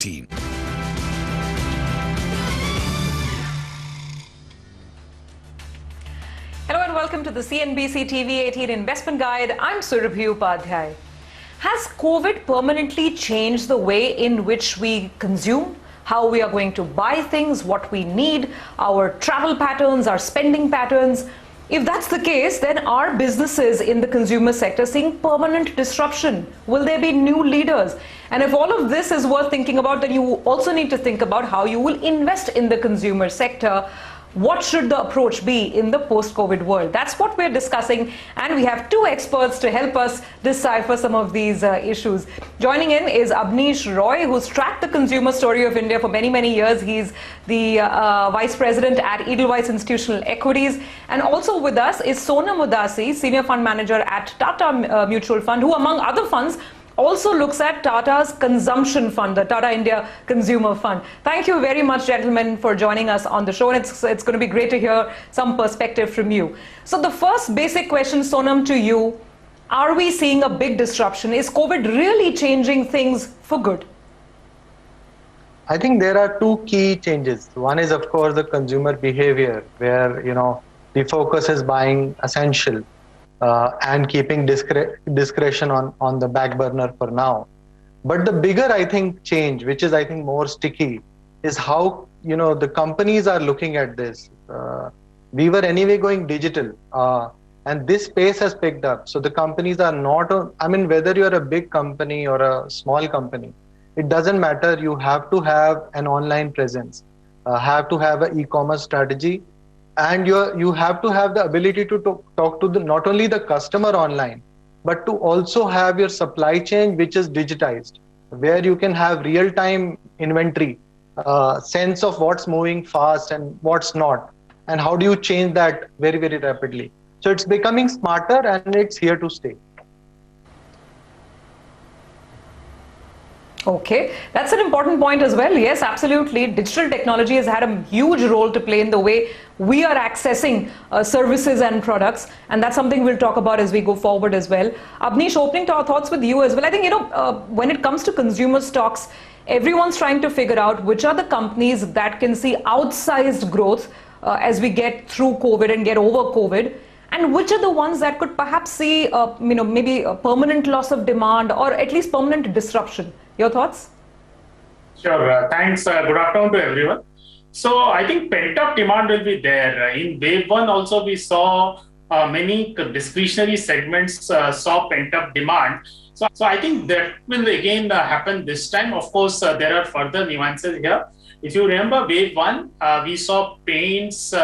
TV18. Hello and welcome to the CNBC TV18 Investment Guide. I'm Surabhi Upadhyay. Has COVID permanently changed the way in which we consume? How we are going to buy things, what we need, our travel patterns, our spending patterns? If that's the case, then are businesses in the consumer sector seeing permanent disruption? Will there be new leaders? And if all of this is worth thinking about, then you also need to think about how you will invest in the consumer sector. What should the approach be in the post-COVID world? That's what we're discussing, and we have two experts to help us decipher some of these issues. Joining in is Abneesh Roy, who's tracked the consumer story of India for many, many years. He's the Vice President at Edelweiss Institutional Equities. And also with us is Sonam Udasi, Senior Fund Manager at Tata Mutual Fund, who, among other funds, also looks at Tata's consumption fund, the Tata India Consumer Fund. Thank you very much, gentlemen, for joining us on the show. And it's going to be great to hear some perspective from you. So the first basic question, Sonam, to you, are we seeing a big disruption? Is COVID really changing things for good? I think there are two key changes. One is, of course, the consumer behavior, where, the focus is buying essential. And keeping discretion on the back burner for now. But the bigger, I think, change, which is, I think, more sticky, is how, the companies are looking at this. We were anyway going digital, and this space has picked up. So the companies are not, whether you're a big company or a small company, it doesn't matter. You have to have an online presence, have to have an e-commerce strategy. And you have to have the ability to talk to not only the customer online, but to also have your supply chain, which is digitized, where you can have real-time inventory, sense of what's moving fast and what's not, and how do you change that very, very rapidly. So it's becoming smarter, and it's here to stay. Okay, that's an important point as well. Yes, absolutely. Digital technology has had a huge role to play in the way we are accessing services and products. And that's something we'll talk about as we go forward as well. Abneesh, opening to our thoughts with you as well. I think, when it comes to consumer stocks, everyone's trying to figure out which are the companies that can see outsized growth as we get through COVID and get over COVID. And which are the ones that could perhaps see, maybe a permanent loss of demand or at least permanent disruption? Your thoughts? Sure. Thanks. Good afternoon to everyone. So I think pent-up demand will be there. In wave one also, we saw many discretionary segments saw pent-up demand. So I think that will again happen this time. Of course, there are further nuances here. If you remember wave one, we saw paints,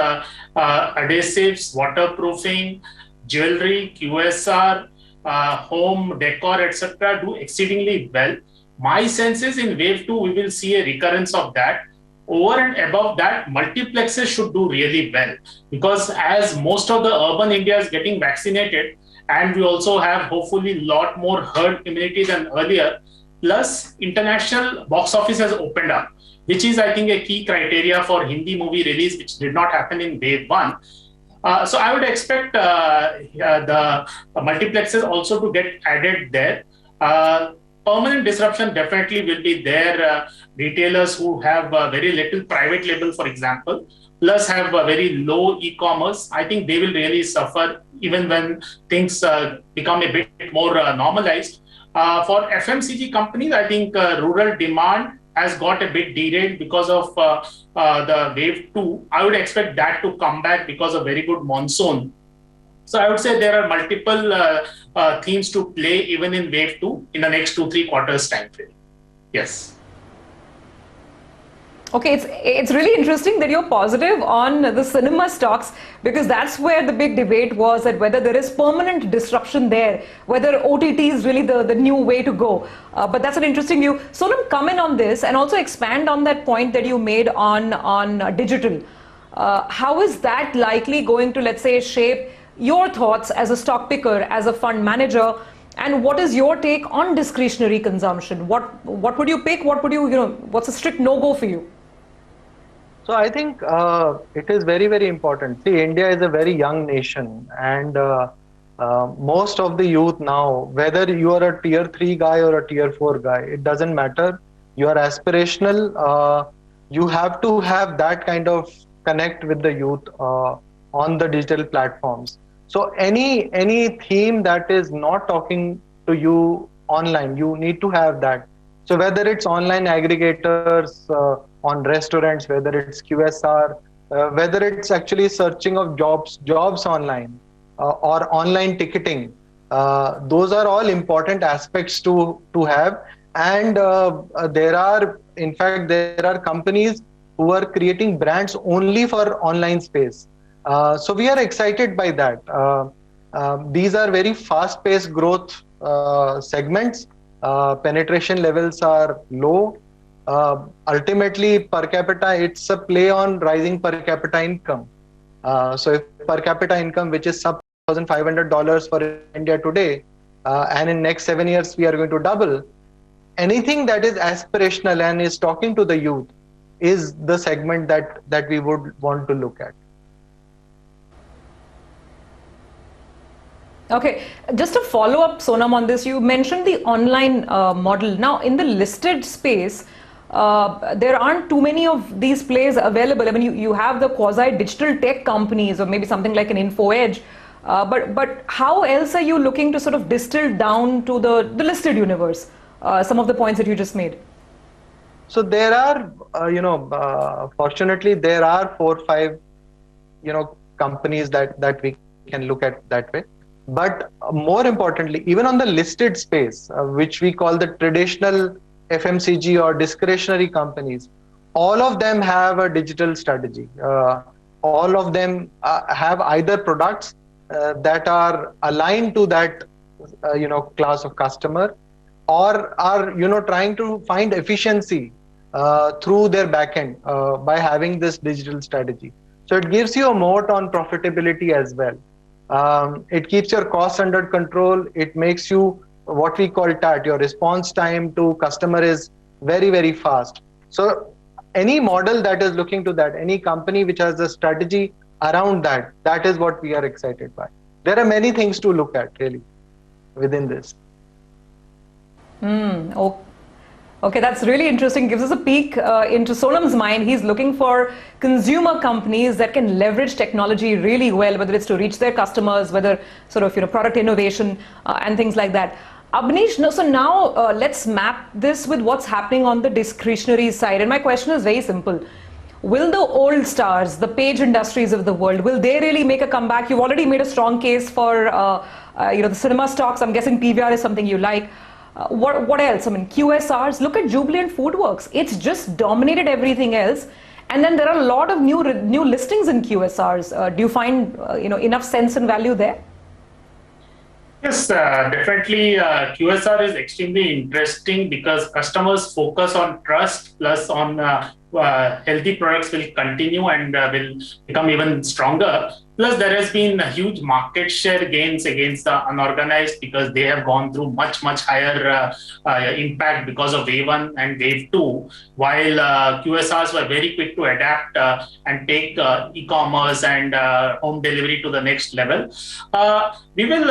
adhesives, waterproofing, jewelry, QSR, home decor, etc. do exceedingly well. My sense is in wave two, we will see a recurrence of that. Over and above that, multiplexes should do really well, because as most of the urban India is getting vaccinated, and we also have hopefully a lot more herd immunity than earlier, plus international box office has opened up, which is, I think, a key criteria for Hindi movie release, which did not happen in wave one. So I would expect the multiplexes also to get added there. Permanent disruption definitely will be there. Retailers who have very little private label, for example, plus have very low e-commerce, I think they will really suffer even when things become a bit more normalized. For FMCG companies, I think rural demand has got a bit derailed because of the wave two. I would expect that to come back because of very good monsoon. So I would say there are multiple themes to play even in wave two in the next 2-3 quarters time frame. Yes. Okay, it's really interesting that you're positive on the cinema stocks, because that's where the big debate was, that whether there is permanent disruption there, whether OTT is really the new way to go. But that's an interesting view. Sonam, come in on this and also expand on that point that you made on digital. How is that likely going to, let's say, shape your thoughts as a stock picker, as a fund manager, and what is your take on discretionary consumption? What would you pick? What would what's a strict no-go for you? So I think it is very, very important. See, India is a very young nation, and most of the youth now, whether you are a tier 3 guy or a tier 4 guy, it doesn't matter. you are aspirational, you have to have that kind of connect with the youth on the digital platforms. So any theme that is not talking to you online, you need to have that. So whether it's online aggregators on restaurants, whether it's QSR, whether it's actually searching of jobs online, or online ticketing, those are all important aspects to have. And there are companies who are creating brands only for online space. So we are excited by that. These are very fast-paced growth segments. Penetration levels are low. Ultimately, per capita, it's a play on rising per capita income. So if per capita income, which is sub $1,500 for India today, and in next 7 years we are going to double, anything that is aspirational and is talking to the youth is the segment that we would want to look at. Okay, just to follow up, Sonam, on this, you mentioned the online model. Now, in the listed space, there aren't too many of these players available. I mean, you have the quasi-digital tech companies, or maybe something like an InfoEdge. But how else are you looking to sort of distill down to the listed universe some of the points that you just made? So there are, fortunately, there are 4 or 5, companies that we can look at that way. But more importantly, even on the listed space, which we call the traditional FMCG or discretionary companies, all of them have a digital strategy. All of them have either products that are aligned to that, class of customer, or are, trying to find efficiency through their backend by having this digital strategy. So it gives you a moat on profitability as well. It keeps your costs under control. It makes you what we call TAT. Your response time to customer is very, very fast. So any model that is looking to that, any company which has a strategy around that, that is what we are excited by. There are many things to look at really within this. Okay, that's really interesting. Gives us a peek into Sonam's mind. He's looking for consumer companies that can leverage technology really well, whether it's to reach their customers, whether sort of product innovation and things like that. Abneesh, so now let's map this with what's happening on the discretionary side. And my question is very simple. Will the old stars, the Page Industries of the world, will they really make a comeback? You've already made a strong case for the cinema stocks. I'm guessing PVR is something you like. What else? I mean, QSRs, look at Jubilant FoodWorks. It's just dominated everything else. And then there are a lot of new listings in QSRs. Do you find enough sense and value there? Yes, definitely. QSR is extremely interesting because customers focus on trust plus on healthy products will continue and will become even stronger. Plus, there has been a huge market share gains against the unorganized because they have gone through much higher impact because of wave 1 and wave 2, while QSRs were very quick to adapt and take e-commerce and home delivery to the next level. We will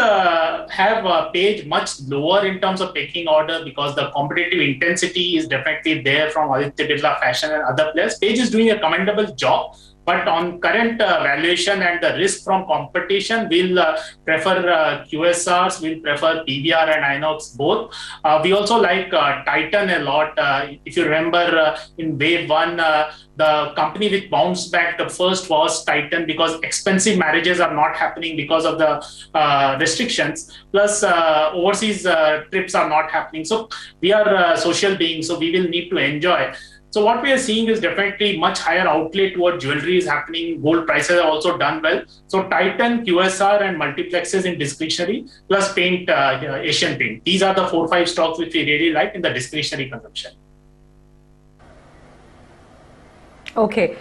have a Page much lower in terms of pecking order because the competitive intensity is definitely there from Aditya Birla Fashion and other players. Page is doing a commendable job. But on current valuation and the risk from competition, we'll prefer QSRs, we'll prefer PVR and Inox both. We also like Titan a lot. If you remember in wave 1, the company which bounced back the first was Titan because expensive marriages are not happening because of the restrictions. Plus overseas trips are not happening. So we are social beings, so we will need to enjoy. So what we are seeing is definitely much higher outlay toward jewelry is happening. Gold prices have also done well. So Titan, QSR and multiplexes in discretionary plus paint, Asian Paint. These are the 4 or 5 stocks which we really like in the discretionary consumption. Okay.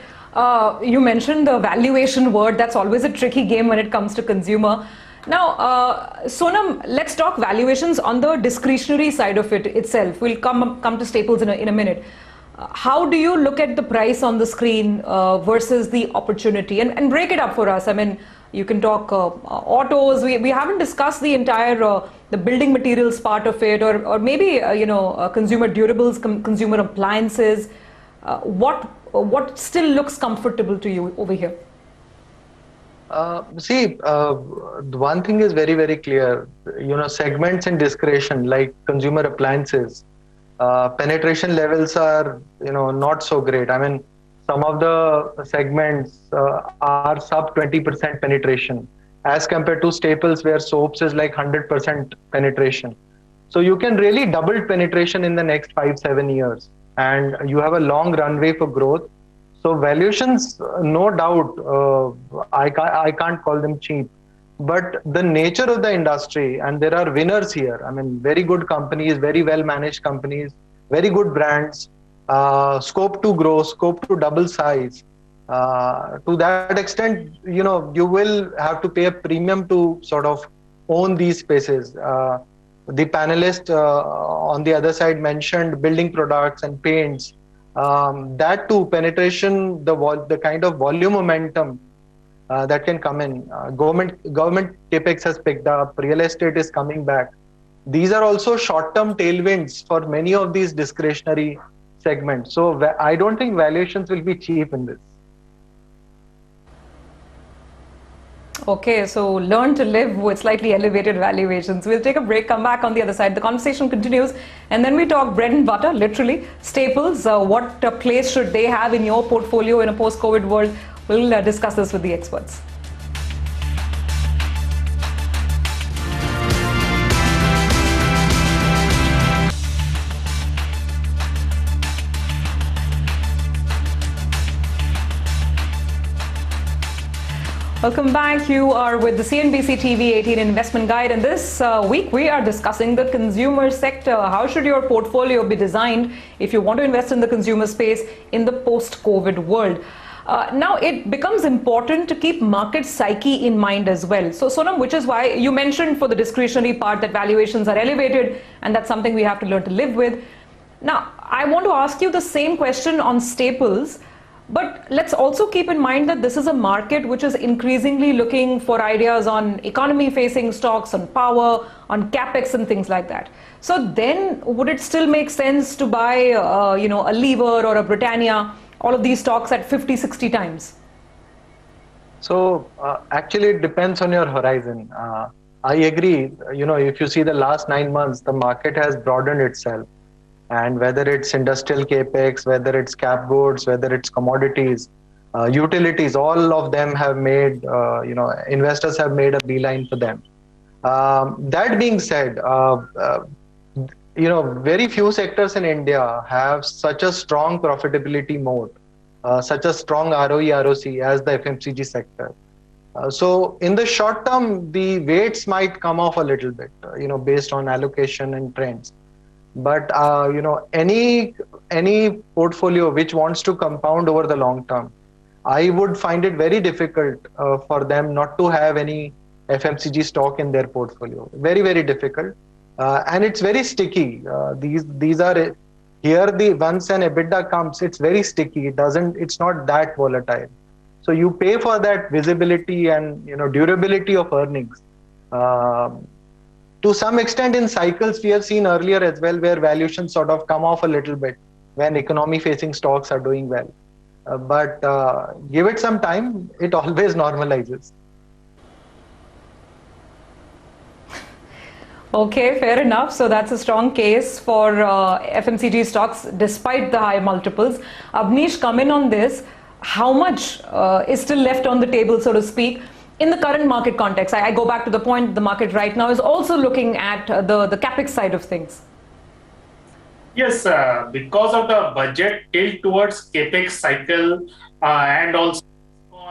You mentioned the valuation word. That's always a tricky game when it comes to consumer. Now, Sonam, let's talk valuations on the discretionary side of it itself. We'll come to staples in a minute. How do you look at the price on the screen versus the opportunity and break it up for us? I mean, you can talk autos. We haven't discussed the entire the building materials part of it, or maybe consumer durables, consumer appliances. What still looks comfortable to you over here? The one thing is very, very clear. Segments in discretion like consumer appliances, penetration levels are, not so great. I mean, some of the segments are sub 20% penetration as compared to staples where soaps is like 100% penetration. So you can really double penetration in the next 5-7 years, and you have a long runway for growth. So valuations, no doubt, I can't call them cheap, but the nature of the industry, and there are winners here. I mean, very good companies, very well managed companies, very good brands, scope to grow, scope to double size. To that extent, you will have to pay a premium to sort of own these spaces. The panelist on the other side mentioned building products and paints. That too, penetration, the kind of volume momentum that can come in. Government capex has picked up. Real estate is coming back. These are also short-term tailwinds for many of these discretionary segments. So I don't think valuations will be cheap in this. Okay, so learn to live with slightly elevated valuations. We'll take a break, come back on the other side. The conversation continues, and then we talk bread and butter, literally, staples. What place should they have in your portfolio in a post-COVID world? We'll discuss this with the experts. Welcome back. You are with the CNBC TV18 Investment Guide, and this week we are discussing the consumer sector. How should your portfolio be designed if you want to invest in the consumer space in the post-COVID world? Now, it becomes important to keep market psyche in mind as well. So, Sonam, which is why you mentioned for the discretionary part that valuations are elevated, and that's something we have to learn to live with. Now, I want to ask you the same question on staples. But let's also keep in mind that this is a market which is increasingly looking for ideas on economy-facing stocks, on power, on capex and things like that. So then would it still make sense to buy, a Lever or a Britannia, all of these stocks at 50, 60 times? So actually it depends on your horizon. I agree. If you see the last 9 months, the market has broadened itself. And whether it's industrial capex, whether it's cap goods, whether it's commodities, utilities, all of them have made, investors have made a beeline for them. That being said, very few sectors in India have such a strong profitability mode, such a strong ROE, ROC as the FMCG sector. So in the short term, the weights might come off a little bit, based on allocation and trends. But any portfolio which wants to compound over the long term, I would find it very difficult for them not to have any FMCG stock in their portfolio. Very, very difficult, and it's very sticky. These are here. Once an EBITDA comes, it's very sticky. It's not that volatile. So you pay for that visibility and durability of earnings. To some extent in cycles, we have seen earlier as well, where valuations sort of come off a little bit when economy-facing stocks are doing well. But give it some time, it always normalizes. Okay, fair enough. So that's a strong case for FMCG stocks despite the high multiples. Abneesh, come in on this. How much is still left on the table, so to speak, in the current market context? I go back to the point, the market right now is also looking at the capex side of things. Yes, because of the budget tilt towards capex cycle and also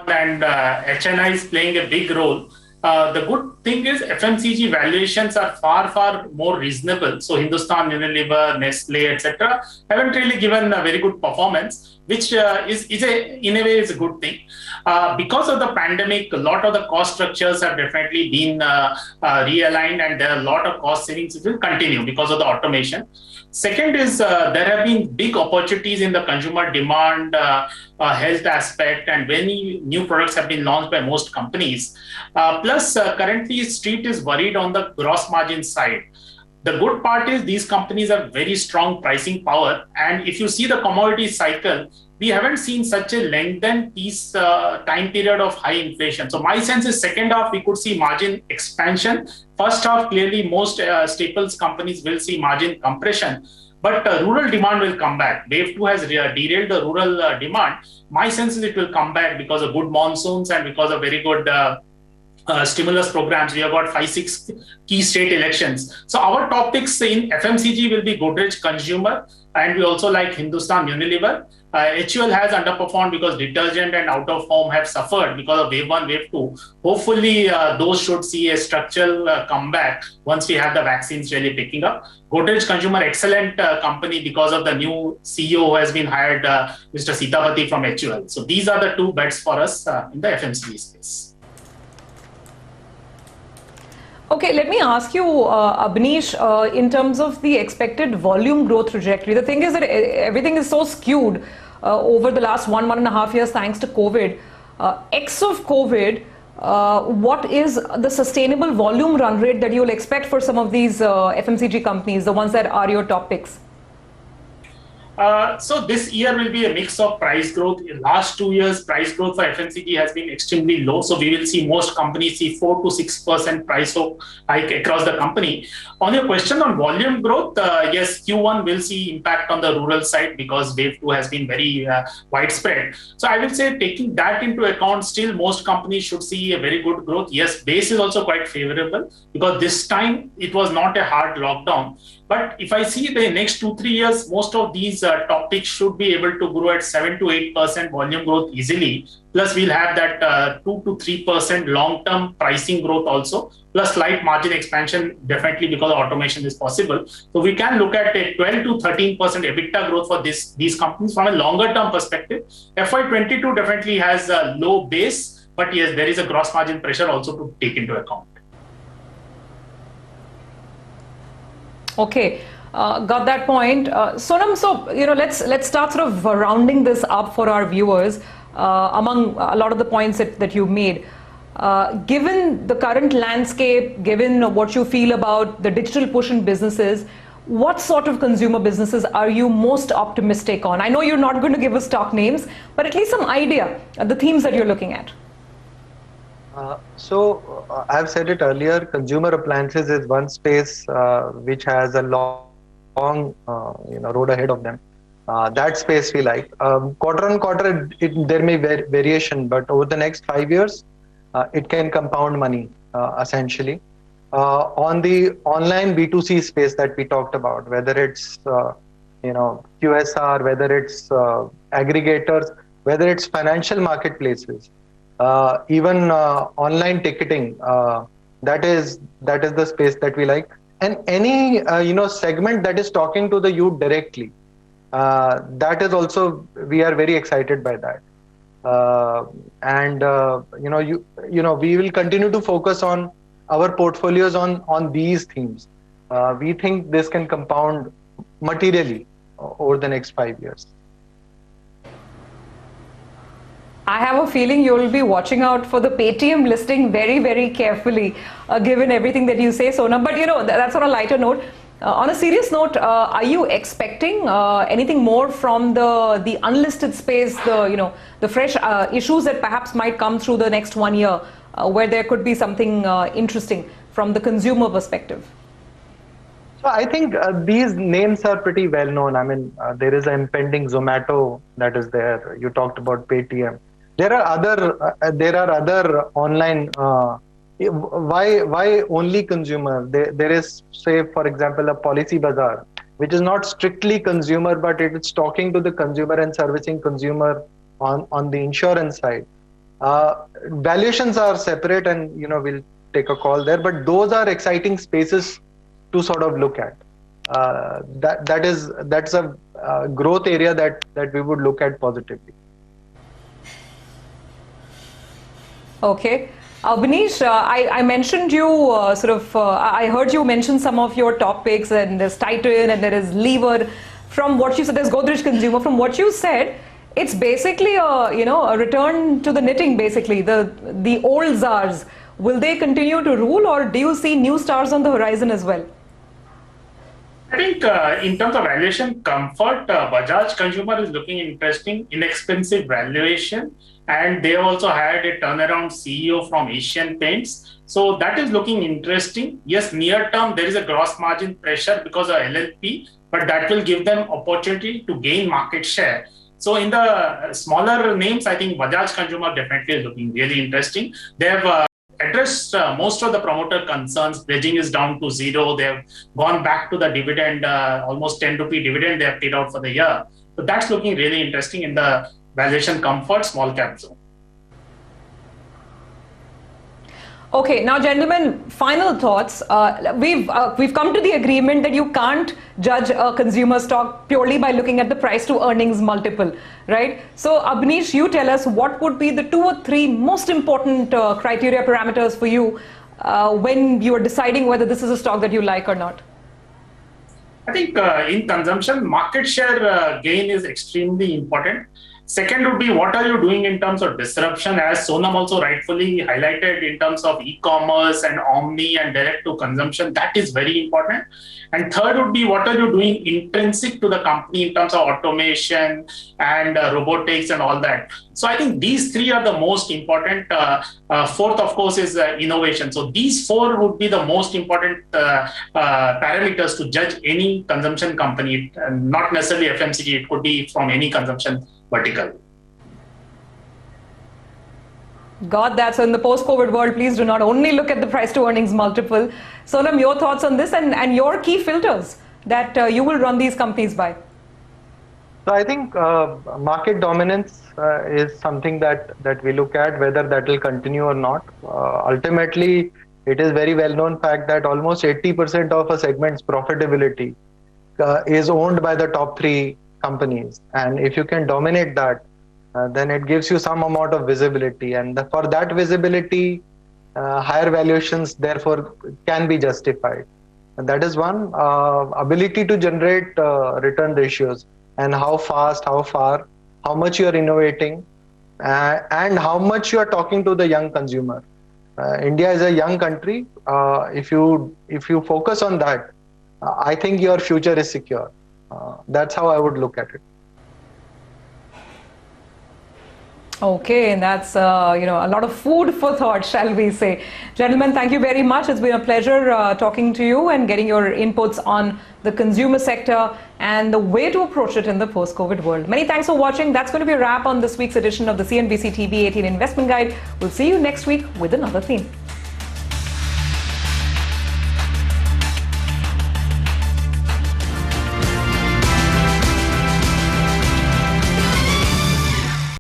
HNI is playing a big role. The good thing is FMCG valuations are far, far more reasonable. So Hindustan Unilever, Nestle, etc. haven't really given a very good performance, which in a way is a good thing. Because of the pandemic, a lot of the cost structures have definitely been realigned, and there are a lot of cost savings which will continue because of the automation. Second is there have been big opportunities in the consumer demand, health aspect, and many new products have been launched by most companies. Plus, currently, Street is worried on the gross margin side. The good part is these companies have very strong pricing power. And if you see the commodity cycle, we haven't seen such a lengthened time period of high inflation. So my sense is second half, we could see margin expansion. First half, clearly most staples companies will see margin compression. But rural demand will come back. Wave 2 has derailed the rural demand. My sense is it will come back because of good monsoons and because of very good stimulus programs. We have got 5-6 key state elections. So our top picks in FMCG will be Godrej Consumer, and we also like Hindustan Unilever. HUL has underperformed because detergent and out of home have suffered because of wave 1, wave 2. Hopefully, those should see a structural comeback once we have the vaccines really picking up. Godrej Consumer, excellent company because of the new CEO who has been hired, Mr. Sitapati from HUL. So these are the two bets for us in the FMCG space. Okay, let me ask you, Abneesh, in terms of the expected volume growth trajectory. The thing is that everything is so skewed over the last 1.5 years thanks to COVID. X of COVID, what is the sustainable volume run rate that you will expect for some of these FMCG companies, the ones that are your top picks? So this year will be a mix of price growth. In last 2 years, price growth for FMCG has been extremely low. So we will see most companies see 4 to 6% price hike across the company. On your question on volume growth, yes, Q1 will see impact on the rural side because wave 2 has been very widespread. So I will say taking that into account, still most companies should see a very good growth. Yes, base is also quite favorable because this time it was not a hard lockdown. But if I see the next 2-3 years, most of these topics should be able to grow at 7 to 8% volume growth easily. Plus, we'll have that 2 to 3% long-term pricing growth also. Plus, slight margin expansion, definitely because automation is possible. So we can look at a 12 to 13% EBITDA growth for these companies from a longer-term perspective. FY22 definitely has a low base, but yes, there is a gross margin pressure also to take into account. Okay, got that point. Sonam, so let's start sort of rounding this up for our viewers. Among a lot of the points that you made, given the current landscape, given what you feel about the digital push in businesses, what sort of consumer businesses are you most optimistic on? I know you're not going to give us stock names, but at least some idea of the themes that you're looking at. I've said it earlier, consumer appliances is one space which has a long road ahead of them. That space we like. Quarter on quarter, there may be variation, but over the next 5 years, it can compound money, essentially. On the online B2C space that we talked about, whether it's QSR, whether it's aggregators, whether it's financial marketplaces, even online ticketing, that is the space that we like. And any segment that is talking to the youth directly, that is also, we are very excited by that. We will continue to focus on our portfolios on these themes. We think this can compound materially over the next 5 years. I have a feeling you will be watching out for the Paytm listing very, very carefully, given everything that you say, Sonam. But that's on a lighter note. On a serious note, are you expecting anything more from the unlisted space, the fresh issues that perhaps might come through the next 1 year, where there could be something interesting from the consumer perspective? So I think these names are pretty well known. I mean, there is an impending Zomato that is there. You talked about Paytm. There are other online. Why only consumer? There is, say, for example, a Policy Bazaar, which is not strictly consumer, but it's talking to the consumer and servicing consumer on the insurance side. Valuations are separate, and we'll take a call there. But those are exciting spaces to sort of look at. That's a growth area that we would look at positively. Okay. Abneesh, I mentioned you I heard you mention some of your top picks, and there's Titan and there is Lever. From what you said, there's Godrej Consumer. From what you said, it's basically a return to the knitting. Basically, the old czars, will they continue to rule, or do you see new stars on the horizon as well? I think in terms of valuation comfort, Bajaj Consumer is looking interesting, inexpensive valuation, and they also had a turnaround CEO from Asian Paints. So that is looking interesting. Yes, near term, there is a gross margin pressure because of LLP, but that will give them opportunity to gain market share. So in the smaller names, I think Bajaj Consumer definitely is looking really interesting. They have addressed most of the promoter concerns. Pledging is down to zero. They have gone back to the dividend, almost 10 rupee dividend they have paid out for the year. So that's looking really interesting in the valuation comfort small cap zone. Okay, now gentlemen, final thoughts. We've come to the agreement that you can't judge a consumer stock purely by looking at the price to earnings multiple, right? So Abneesh, you tell us what would be the 2 or 3 most important criteria parameters for you when you are deciding whether this is a stock that you like or not. I think in consumption, market share gain is extremely important. Second would be, what are you doing in terms of disruption, as Sonam also rightfully highlighted, in terms of e-commerce and omni and direct to consumption. That is very important. And third would be, what are you doing intrinsic to the company in terms of automation and robotics and all that. So I think these 3 are the most important. Fourth, of course, is innovation. So these 4 would be the most important parameters to judge any consumption company, not necessarily FMCG. It could be from any consumption vertical. Got that. So in the post-COVID world, please do not only look at the price to earnings multiple. Sonam, your thoughts on this and your key filters that you will run these companies by? So I think market dominance is something that we look at, whether that will continue or not. Ultimately, it is very well known fact that almost 80% of a segment's profitability is owned by the top 3 companies, and if you can dominate that, then it gives you some amount of visibility, and for that visibility, higher valuations therefore can be justified. And that is one. Ability to generate return ratios, and how fast, how far, how much you are innovating, and how much you are talking to the young consumer. India is a young country. If you focus on that, I think your future is secure. That's how I would look at it. Okay, and that's a lot of food for thought, shall we say. Gentlemen, thank you very much. It's been a pleasure talking to you and getting your inputs on the consumer sector and the way to approach it in the post-COVID world. Many thanks for watching. That's going to be a wrap on this week's edition of the CNBC TV18 Investment Guide. We'll see you next week with another theme.